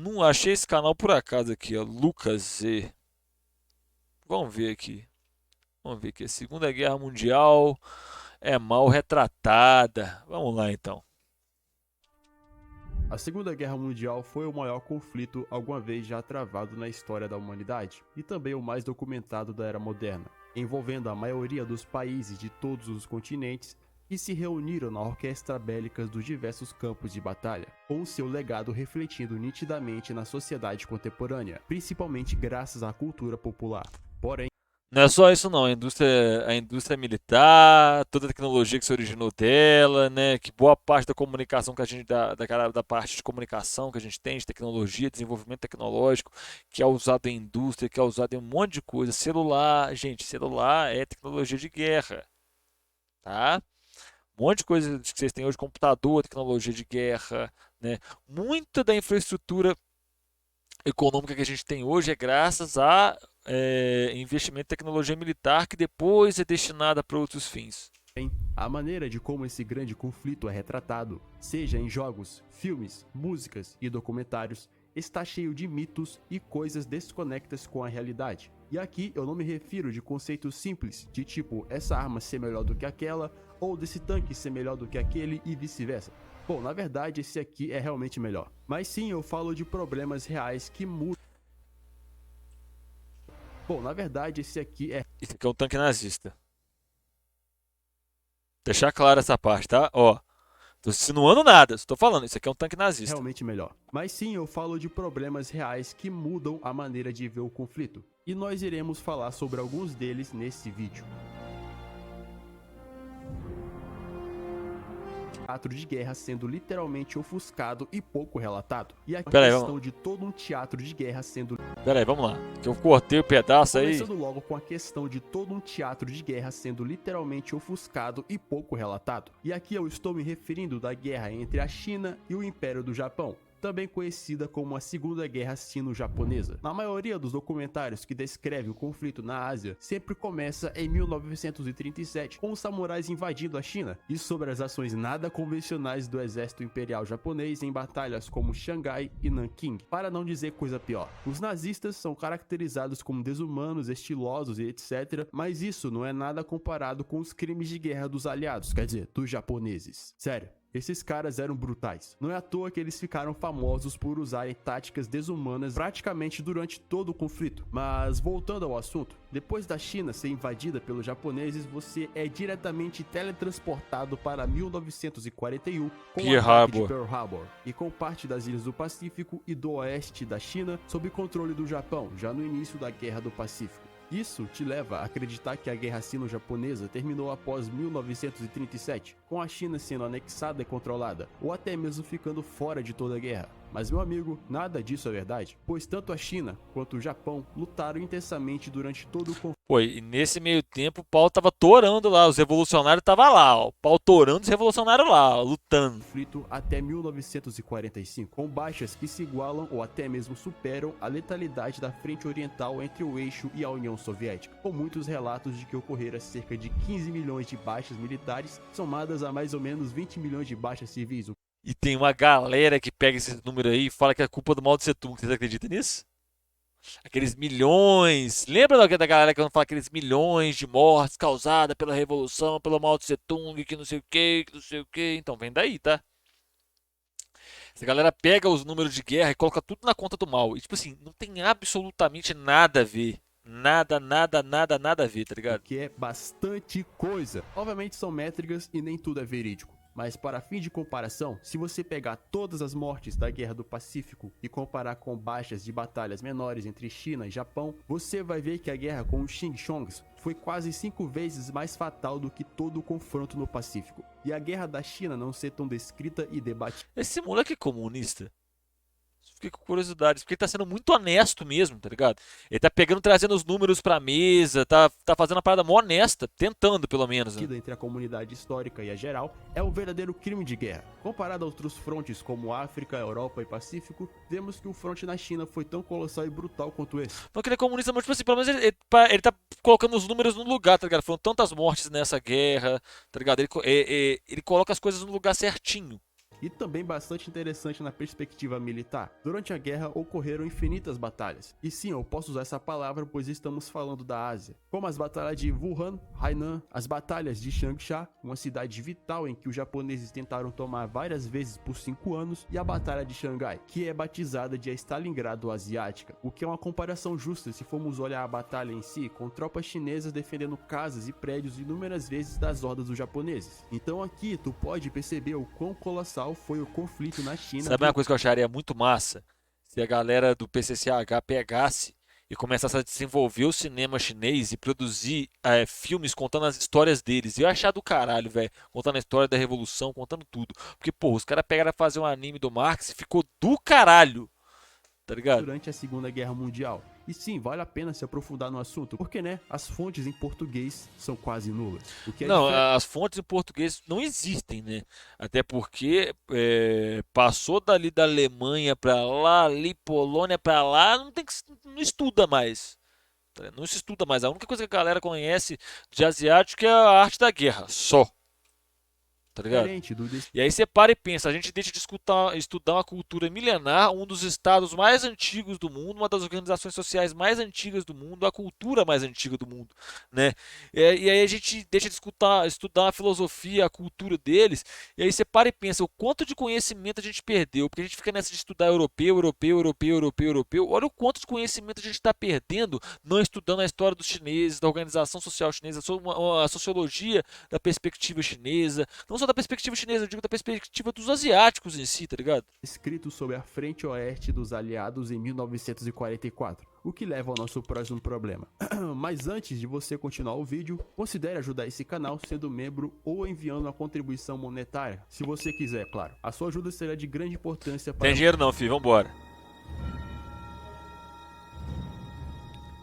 Não achei esse canal por acaso aqui, ó. Lucas Z. Vamos ver aqui. Vamos ver aqui. A Segunda Guerra Mundial é mal retratada. Vamos lá então. A Segunda Guerra Mundial foi o maior conflito alguma vez já travado na história da humanidade e também o mais documentado da era moderna, envolvendo a maioria dos países de todos os continentes que se reuniram na orquestra bélica dos diversos campos de batalha, com seu legado refletindo nitidamente na sociedade contemporânea, principalmente graças à cultura popular. Porém, Não é só isso não, a indústria militar, toda a tecnologia que se originou dela, né, que boa parte da comunicação que a gente da parte de comunicação que a gente tem, de tecnologia, desenvolvimento tecnológico, que é usado em indústria, que é usado em um monte de coisa, celular, gente, celular é tecnologia de guerra, tá? Um monte de coisa que vocês têm hoje, computador, tecnologia de guerra, né? Muita da infraestrutura econômica que a gente tem hoje é graças a investimento em tecnologia militar que depois é destinada para outros fins. a maneira de como esse grande conflito é retratado, seja em jogos, filmes, músicas e documentários, está cheio de mitos e coisas desconectas com a realidade. E aqui eu não me refiro de conceitos simples, de tipo essa arma ser melhor do que aquela, ou desse tanque ser melhor do que aquele e vice-versa. Bom, na verdade esse aqui é realmente melhor. Mas sim, eu falo de problemas reais que mudam. Bom, na verdade esse aqui é Isso aqui é um tanque nazista. Deixar claro essa parte, tá? Ó, tô insinuando nada, só tô falando, isso aqui é um tanque nazista. realmente melhor. Mas sim, eu falo de problemas reais que mudam a maneira de ver o conflito. E nós iremos falar sobre alguns deles nesse vídeo. Teatro de guerra sendo literalmente ofuscado e pouco relatado. E a Pera aí, questão de todo um teatro de guerra sendo... vamos lá, que eu cortei o pedaço aí. Começando logo com a questão de todo um teatro de guerra sendo literalmente ofuscado e pouco relatado. E aqui eu estou me referindo da guerra entre a China e o Império do Japão, também conhecida como a Segunda Guerra Sino-Japonesa. Na maioria dos documentários que descrevem o conflito na Ásia, sempre começa em 1937, com os samurais invadindo a China, e sobre as ações nada convencionais do exército imperial japonês em batalhas como Xangai e Nanking. Para não dizer coisa pior, os nazistas são caracterizados como desumanos, estilosos e etc, mas isso não é nada comparado com os crimes de guerra dos aliados, quer dizer, dos japoneses. Sério. Esses caras eram brutais. Não é à toa que eles ficaram famosos por usarem táticas desumanas praticamente durante todo o conflito. Mas voltando ao assunto, depois da China ser invadida pelos japoneses, você é diretamente teletransportado para 1941 com o Pearl ataque de Harbor. Pearl Harbor e com parte das ilhas do Pacífico e do oeste da China sob controle do Japão, já no início da Guerra do Pacífico. Isso te leva a acreditar que a Guerra Sino-Japonesa terminou após 1937, com a China sendo anexada e controlada, ou até mesmo ficando fora de toda a guerra. Mas meu amigo, nada disso é verdade, pois tanto a China quanto o Japão lutaram intensamente durante todo o conflito. Pô, e nesse meio tempo o pau tava torando lá, os revolucionários tava lá, ó, o pau torando os revolucionários lá, ó, lutando. Até 1945, com baixas que se igualam ou até mesmo superam a letalidade da frente oriental entre o eixo e a União Soviética, com muitos relatos de que ocorreram cerca de 15 milhões de baixas militares, somadas a mais ou menos 20 milhões de baixas civis. E tem uma galera que pega esse número aí e fala que é culpa do Mao Tse Tung, vocês acreditam nisso? Aqueles milhões. Lembra da galera que fala aqueles milhões de mortes causadas pela revolução, pelo Mao Tse Tung, que não sei o que não sei o que. Então vem daí, tá? Essa galera pega os números de guerra e coloca tudo na conta do mal. E tipo assim, não tem absolutamente nada a ver. Nada, nada, nada, nada a ver, tá ligado? Que é bastante coisa. Obviamente são métricas e nem tudo é verídico. Mas para fim de comparação, se você pegar todas as mortes da Guerra do Pacífico e comparar com baixas de batalhas menores entre China e Japão, você vai ver que a guerra com os Xingchongs foi quase 5 vezes mais fatal do que todo o confronto no Pacífico. E a guerra da China não ser tão descrita e debatida. Esse moleque é comunista. Fiquei com curiosidade, porque ele tá sendo muito honesto mesmo, tá ligado? Ele tá pegando, trazendo os números pra mesa, tá fazendo uma parada mó honesta, tentando pelo menos, né? Entre a comunidade histórica e a geral, é um verdadeiro crime de guerra. Comparado a outros frontes como África, Europa e Pacífico, vemos que o fronte na China foi tão colossal e brutal quanto esse. Não que ele é comunista, mas tipo assim, pelo menos ele tá colocando os números no lugar, tá ligado? Foram tantas mortes nessa guerra, tá ligado? Ele coloca as coisas no lugar certinho. e também bastante interessante na perspectiva militar. Durante a guerra ocorreram infinitas batalhas, e sim, eu posso usar essa palavra pois estamos falando da Ásia, como as batalhas de Wuhan, Hainan, as batalhas de Changsha, uma cidade vital em que os japoneses tentaram tomar várias vezes por 5 anos, e a batalha de Xangai, que é batizada de a Stalingrado Asiática, o que é uma comparação justa se formos olhar a batalha em si, com tropas chinesas defendendo casas e prédios inúmeras vezes das hordas dos japoneses. Então aqui tu pode perceber o quão colossal foi o conflito na China. Sabe uma coisa que eu acharia muito massa? Se a galera do PCCH pegasse e começasse a desenvolver o cinema chinês e produzir filmes contando as histórias deles. Eu ia achar do caralho, velho. Contando a história da Revolução, contando tudo. Porque, pô, os caras pegaram a fazer um anime do Marx e ficou do caralho. Tá ligado? Durante a Segunda Guerra Mundial. E sim, vale a pena se aprofundar no assunto, porque né, as fontes em português são quase nulas. O que é Não, as fontes em português não existem, né? Até porque passou dali da Alemanha pra lá, ali Polônia pra lá, não estuda mais. Não se estuda mais. A única coisa que a galera conhece de asiático é a arte da guerra, só. Tá ligado? diferente do E aí você para e pensa, a gente deixa de estudar uma cultura milenar, um dos estados mais antigos do mundo, uma das organizações sociais mais antigas do mundo, a cultura mais antiga do mundo, né? E aí a gente deixa de estudar a filosofia, a cultura deles, e aí você para e pensa o quanto de conhecimento a gente perdeu, porque a gente fica nessa de estudar europeu. Olha o quanto de conhecimento a gente está perdendo não estudando a história dos chineses, da organização social chinesa, a sociologia da perspectiva chinesa, não só da perspectiva chinesa, eu digo da perspectiva dos asiáticos em si, tá ligado? escrito sobre a frente oeste dos aliados em 1944, o que leva ao nosso próximo problema. Mas antes de você continuar o vídeo, considere ajudar esse canal sendo membro ou enviando uma contribuição monetária, se você quiser, claro. A sua ajuda será de grande importância para... Tem dinheiro não, filho, vambora.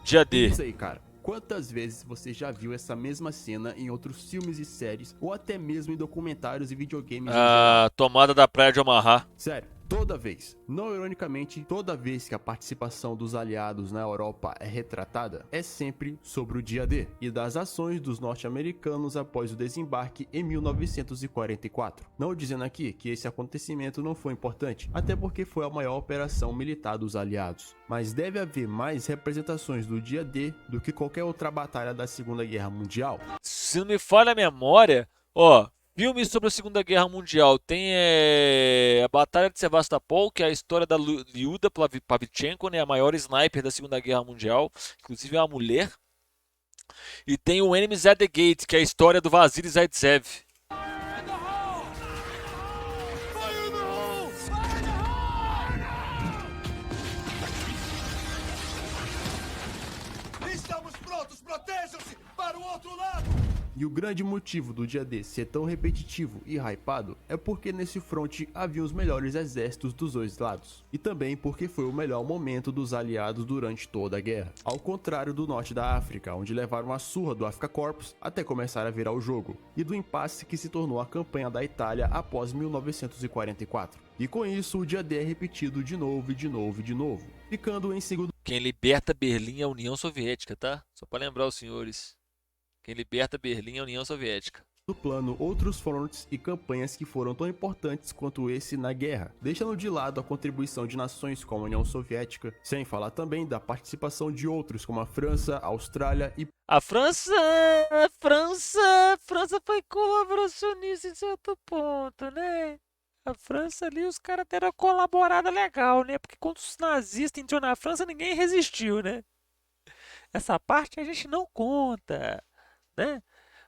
Dia D. Isso aí, cara. Quantas vezes você já viu essa mesma cena em outros filmes e séries, ou até mesmo em documentários e videogames? A tomada da praia de Omaha. Sério, toda vez, não ironicamente, toda vez que a participação dos aliados na Europa é retratada, é sempre sobre o dia D e das ações dos norte-americanos após o desembarque em 1944. Não dizendo aqui que esse acontecimento não foi importante, até porque foi a maior operação militar dos aliados. Mas deve haver mais representações do dia D do que qualquer outra batalha da Segunda Guerra Mundial. Se não me falha a memória, ó, filmes sobre a Segunda Guerra Mundial tem a Batalha de Sevastopol, que é a história da Lyuda Pavlichenko, né, a maior sniper da Segunda Guerra Mundial, inclusive é uma mulher. E tem o Enemies at the Gate, que é a história do Vasily Zaitsev. Estamos prontos, protejam-se para o outro lado! E o grande motivo do dia D ser tão repetitivo e hypado é porque nesse fronte havia os melhores exércitos dos dois lados. E também porque foi o melhor momento dos aliados durante toda a guerra. Ao contrário do norte da África, onde levaram a surra do Afrika Korps até começar a virar o jogo. E do impasse que se tornou a campanha da Itália após 1944. E com isso o dia D é repetido de novo e de novo e de novo. Ficando em segundo... Quem liberta Berlim é a União Soviética, tá? Só para lembrar os senhores. Quem liberta Berlim é a União Soviética. No plano, outros frontes e campanhas que foram tão importantes quanto esse na guerra, deixando de lado a contribuição de nações como a União Soviética, sem falar também da participação de outros como a França, a Austrália e... A França foi colaboracionista em certo ponto, né? A França ali, os caras deram uma colaborada legal, né? Porque quando os nazistas entrou na França, ninguém resistiu, né? Essa parte a gente não conta, né?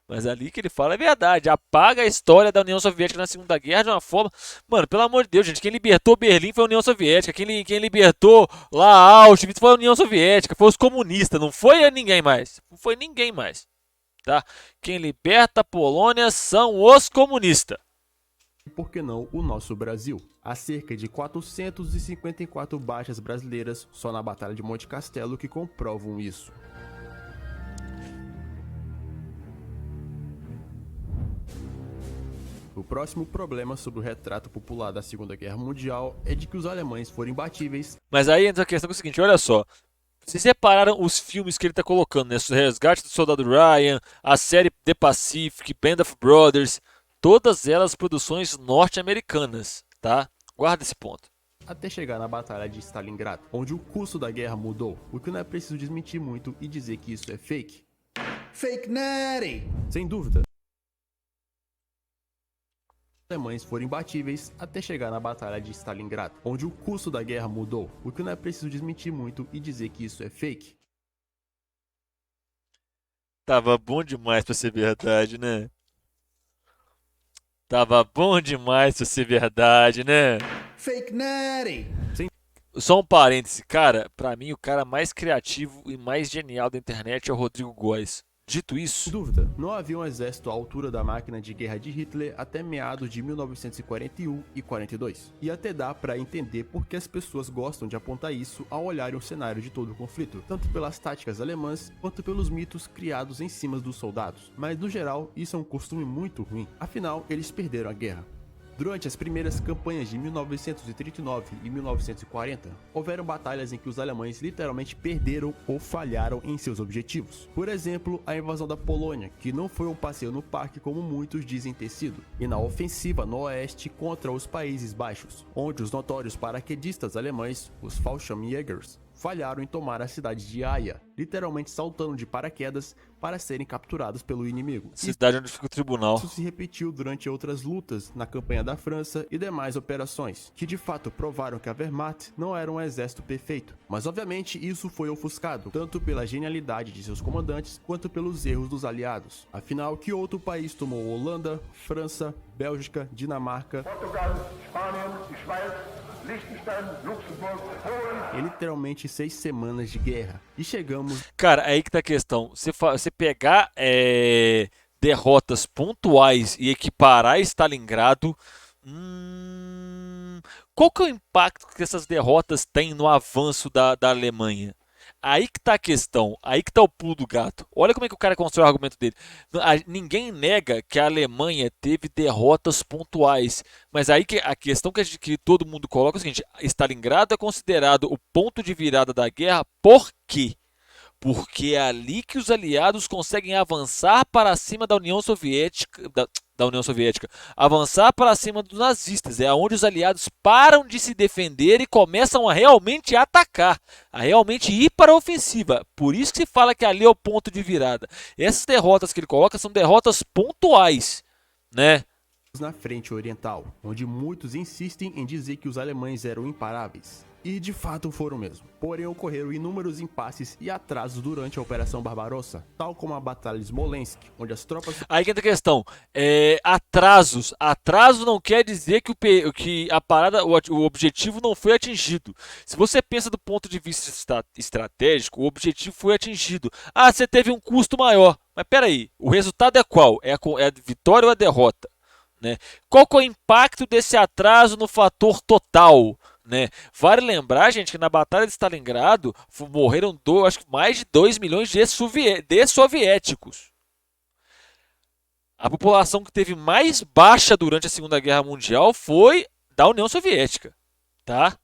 Mas ali que ele fala é verdade. Apaga a história da União Soviética na Segunda Guerra de uma forma... Mano, pelo amor de Deus, gente. Quem libertou Berlim foi a União Soviética. Quem libertou lá Auschwitz foi a União Soviética. Foi os comunistas. Não foi ninguém mais. Não foi ninguém mais. Tá? Quem liberta a Polônia são os comunistas. E por que não o nosso Brasil? Há cerca de 454 baixas brasileiras só na Batalha de Monte Castelo que comprovam isso. O próximo problema sobre o retrato popular da Segunda Guerra Mundial é de que os alemães foram imbatíveis. Mas aí entra a questão que é o seguinte, olha só. Vocês separaram os filmes que ele tá colocando, né? O Resgate do Soldado Ryan, a série The Pacific, Band of Brothers. Todas elas produções norte-americanas, tá? Guarda esse ponto. Até chegar na Batalha de Stalingrado, onde o curso da guerra mudou, o que não é preciso desmentir muito e dizer que isso é fake. Fake Natty! Sem dúvida. Os alemães foram imbatíveis até chegar na Batalha de Stalingrado, onde o curso da guerra mudou, o que não é preciso desmentir muito e dizer que isso é fake. Tava bom demais pra ser verdade, né? Tava bom demais pra ser verdade, né? Fake Natty! Só um parêntese, cara, pra mim o cara mais criativo e mais genial da internet é o Rodrigo Góes. Dito Sem isso, dúvida, não havia um exército à altura da máquina de guerra de Hitler até meados de 1941 e 42. E até dá pra entender por que as pessoas gostam de apontar isso ao olharem o cenário de todo o conflito, tanto pelas táticas alemãs quanto pelos mitos criados em cima dos soldados. Mas no geral, isso é um costume muito ruim, afinal, eles perderam a guerra. Durante as primeiras campanhas de 1939 e 1940, houveram batalhas em que os alemães literalmente perderam ou falharam em seus objetivos. Por exemplo, a invasão da Polônia, que não foi um passeio no parque como muitos dizem ter sido, e na ofensiva no oeste contra os Países Baixos, onde os notórios paraquedistas alemães, os Fallschirmjägers, falharam em tomar a cidade de Haia, literalmente saltando de paraquedas para serem capturados pelo inimigo. cidade onde fica o tribunal. Isso se repetiu durante outras lutas na campanha da França e demais operações, que de fato provaram que a Wehrmacht não era um exército perfeito. Mas obviamente isso foi ofuscado, tanto pela genialidade de seus comandantes, quanto pelos erros dos aliados. Afinal, que outro país tomou Holanda, França, Bélgica, Dinamarca, Portugal, Spanien, Schweiz, Liechtenstein, Luxemburgo, Polen. em literalmente 6 semanas de guerra. E chegamos Cara, aí que tá a questão. Você pegar derrotas pontuais e equiparar a Stalingrado, qual que é o impacto que essas derrotas têm no avanço da Alemanha? Aí que tá a questão, aí que tá o pulo do gato. Olha como é que o cara constrói o argumento dele. Ninguém nega que a Alemanha teve derrotas pontuais, mas aí que a questão que todo mundo coloca é o seguinte: Stalingrado é considerado o ponto de virada da guerra, por quê? Porque é ali que os aliados conseguem avançar para cima da União Soviética, da União Soviética, avançar para cima dos nazistas. É onde os aliados param de se defender e começam a realmente atacar, a realmente ir para a ofensiva. Por isso que se fala que ali é o ponto de virada. Essas derrotas que ele coloca são derrotas pontuais, né? na frente oriental, onde muitos insistem em dizer que os alemães eram imparáveis. E de fato foram mesmo. Porém ocorreram inúmeros impasses e atrasos durante a Operação Barbarossa, tal como a Batalha de Smolensk, onde as tropas... Aí que entra a questão, atrasos. Atraso não quer dizer que a parada, o objetivo não foi atingido. Se você pensa do ponto de vista estratégico, o objetivo foi atingido. Ah, você teve um custo maior. Mas peraí, o resultado é qual? É a vitória ou a derrota? Né? Qual que é o impacto desse atraso no fator total? Né? Vale lembrar, gente, que na Batalha de Stalingrado morreram acho que mais de 2 milhões de soviéticos. A população que teve mais baixa durante a Segunda Guerra Mundial foi da União Soviética. Tá?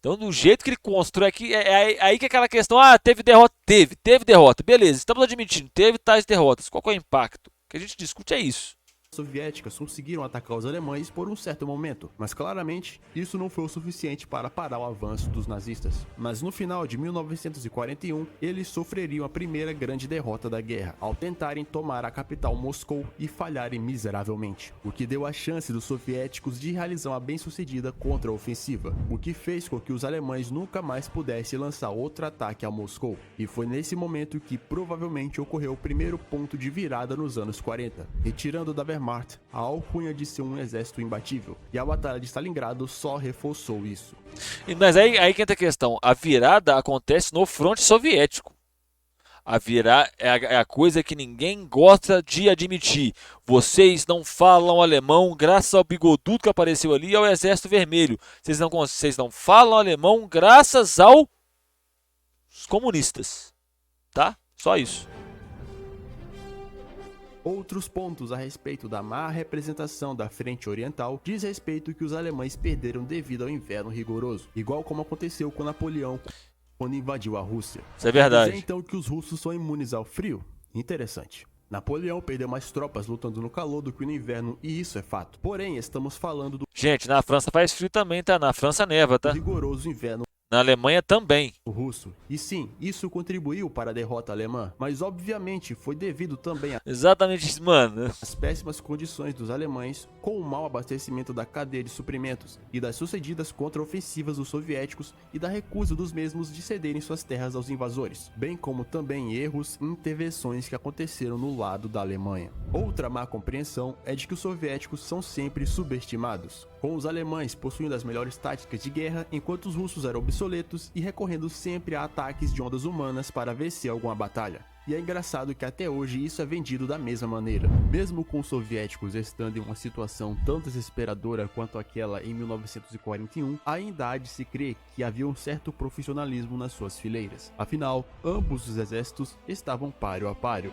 Então, do jeito que ele constrói aqui, é aí que é aquela questão, teve derrota? Teve derrota. Beleza, estamos admitindo, teve tais derrotas. Qual que é o impacto? O que a gente discute é isso. soviéticas conseguiram atacar os alemães por um certo momento, mas claramente isso não foi o suficiente para parar o avanço dos nazistas. Mas no final de 1941, eles sofreriam a primeira grande derrota da guerra, ao tentarem tomar a capital Moscou e falharem miseravelmente, o que deu a chance dos soviéticos de realizar uma bem-sucedida contra-ofensiva, o que fez com que os alemães nunca mais pudessem lançar outro ataque a Moscou. E foi nesse momento que provavelmente ocorreu o primeiro ponto de virada nos anos 40, retirando da Wehrmacht a alcunha de ser um exército imbatível, e a Batalha de Stalingrado só reforçou isso. Mas aí que entra a questão, a virada acontece no fronte soviético. A virar é a coisa que ninguém gosta de admitir. Vocês não falam alemão graças ao bigodudo que apareceu ali e ao Exército Vermelho. Vocês não falam alemão graças aos comunistas. Tá? Só isso. Outros pontos a respeito da má representação da frente oriental diz respeito que os alemães perderam devido ao inverno rigoroso, igual como aconteceu com Napoleão quando invadiu a Rússia. Isso é verdade. Dizer então que os russos são imunes ao frio? Interessante. Napoleão perdeu mais tropas lutando no calor do que no inverno, e isso é fato. Porém, estamos falando do Gente, na França faz frio também, tá? Na França neva, tá? rigoroso inverno Na Alemanha também. russo. E sim, isso contribuiu para a derrota alemã, mas obviamente foi devido também Exatamente isso, mano. às péssimas condições dos alemães, com o mau abastecimento da cadeia de suprimentos e das sucedidas contraofensivas dos soviéticos e da recusa dos mesmos de cederem suas terras aos invasores, bem como também erros e intervenções que aconteceram no lado da Alemanha. Outra má compreensão é de que os soviéticos são sempre subestimados, com os alemães possuindo as melhores táticas de guerra, enquanto os russos eram obsoletos e recorrendo sempre a ataques de ondas humanas para vencer alguma batalha. E é engraçado que até hoje isso é vendido da mesma maneira. Mesmo com os soviéticos estando em uma situação tão desesperadora quanto aquela em 1941, ainda há de se crer que havia um certo profissionalismo nas suas fileiras. Afinal, ambos os exércitos estavam páreo a páreo.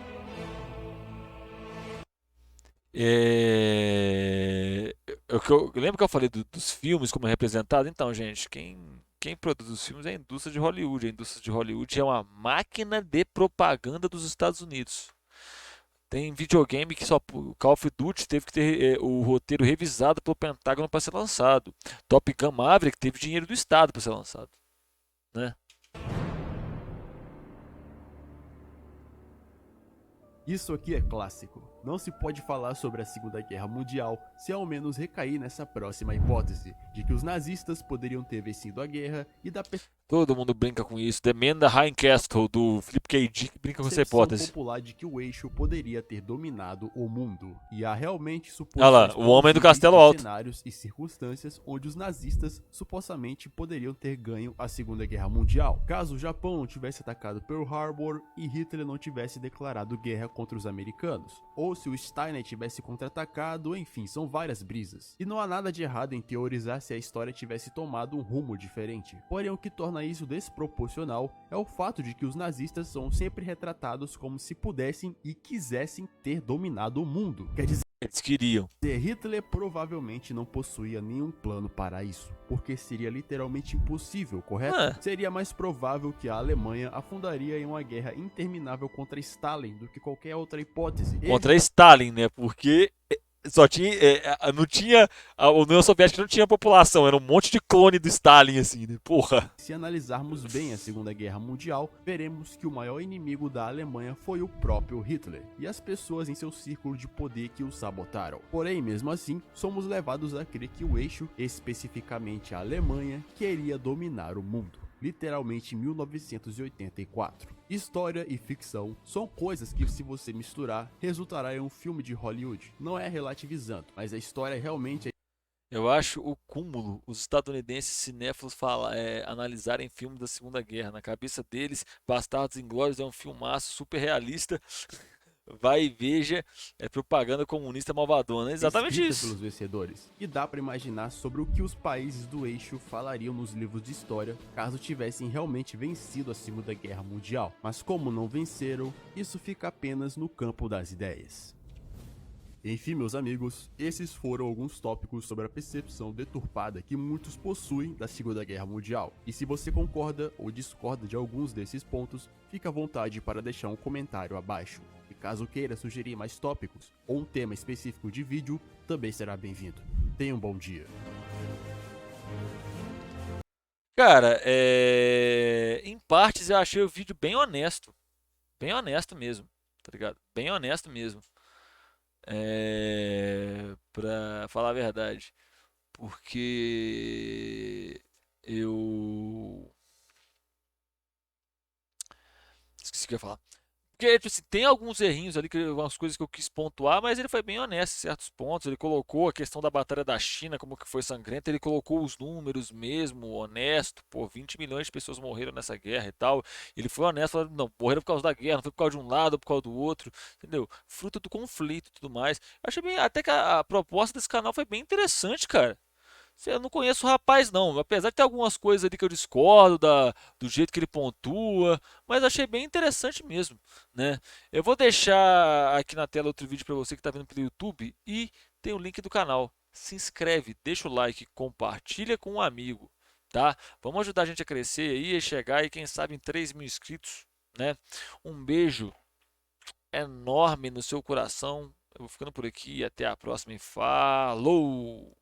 Lembra que eu falei dos filmes como é representado? Então, gente, quem produz os filmes é a indústria de Hollywood. A indústria de Hollywood é uma máquina de propaganda dos Estados Unidos. Tem videogame que só o Call of Duty teve que ter o roteiro revisado pelo Pentágono para ser lançado. Top Gun Maverick teve dinheiro do Estado para ser lançado, né? Isso aqui é clássico. Não se pode falar sobre a Segunda Guerra Mundial se ao menos recair nessa próxima hipótese, de que os nazistas poderiam ter vencido a guerra e da Todo mundo brinca com isso. The Man in the High Castle, do Philip K. Dick, brinca com essa percepção hipótese. popular de que o eixo poderia ter dominado o mundo. E há realmente Olha lá, suposições o Homem do plausíveis Castelo de Alto. cenários e circunstâncias onde os nazistas supostamente poderiam ter ganho a Segunda Guerra Mundial, caso o Japão não tivesse atacado Pearl Harbor e Hitler não tivesse declarado guerra contra os americanos, ou se o Steiner tivesse contra-atacado, enfim, são várias brisas. E não há nada de errado em teorizar se a história tivesse tomado um rumo diferente. Porém, o que torna isso desproporcional é o fato de que os nazistas são sempre retratados como se pudessem e quisessem ter dominado o mundo. Quer dizer, Eles queriam. Hitler provavelmente não possuía nenhum plano para isso, porque seria literalmente impossível, correto? Seria mais provável que a Alemanha afundaria em uma guerra interminável contra Stalin do que qualquer outra hipótese. Contra Stalin, né? Porque só tinha, não tinha, a União Soviética não tinha população, era um monte de clone do Stalin, assim, né? Porra. Se analisarmos bem a Segunda Guerra Mundial, veremos que o maior inimigo da Alemanha foi o próprio Hitler e as pessoas em seu círculo de poder que o sabotaram. Porém, mesmo assim, somos levados a crer que o eixo, especificamente a Alemanha, queria dominar o mundo. Literalmente em 1984. História e ficção são coisas que, se você misturar, resultará em um filme de Hollywood. Não é relativizando, mas a história realmente é. Eu acho o cúmulo os estadunidenses cinéfilos analisarem filmes da Segunda Guerra. Na cabeça deles, Bastardos Inglórios é um filmaço super realista. Vai e veja, é propaganda comunista malvadona. Exatamente escrita isso. pelos vencedores. E dá pra imaginar sobre o que os países do eixo falariam nos livros de história caso tivessem realmente vencido a Segunda Guerra Mundial. Mas como não venceram, isso fica apenas no campo das ideias. Enfim, meus amigos, esses foram alguns tópicos sobre a percepção deturpada que muitos possuem da Segunda Guerra Mundial. E se você concorda ou discorda de alguns desses pontos, fica à vontade para deixar um comentário abaixo. E caso queira sugerir mais tópicos ou um tema específico de vídeo, também será bem-vindo. Tenha um bom dia. Cara, em partes eu achei o vídeo bem honesto. Bem honesto mesmo, tá ligado? Bem honesto mesmo. Pra falar a verdade. Porque eu esqueci o que eu ia falar. Porque, tipo assim, tem alguns errinhos ali, algumas coisas que eu quis pontuar, mas ele foi bem honesto em certos pontos. Ele colocou a questão da Batalha da China, como que foi sangrenta, ele colocou os números mesmo, honesto. Pô, 20 milhões de pessoas morreram nessa guerra e tal. Ele foi honesto, falando, não, morreram por causa da guerra, não foi por causa de um lado ou por causa do outro, entendeu? Fruto do conflito e tudo mais. Eu achei bem, até que a proposta desse canal foi bem interessante, cara. Eu não conheço o rapaz, não. Apesar de ter algumas coisas ali que eu discordo do jeito que ele pontua, mas achei bem interessante mesmo, né? Eu vou deixar aqui na tela outro vídeo para você que está vendo pelo YouTube e tem o link do canal. Se inscreve, deixa o like, compartilha com um amigo, tá? Vamos ajudar a gente a crescer aí, a chegar aí, quem sabe, em 3.000 inscritos, né? Um beijo enorme no seu coração. Eu vou ficando por aqui, até a próxima e falou!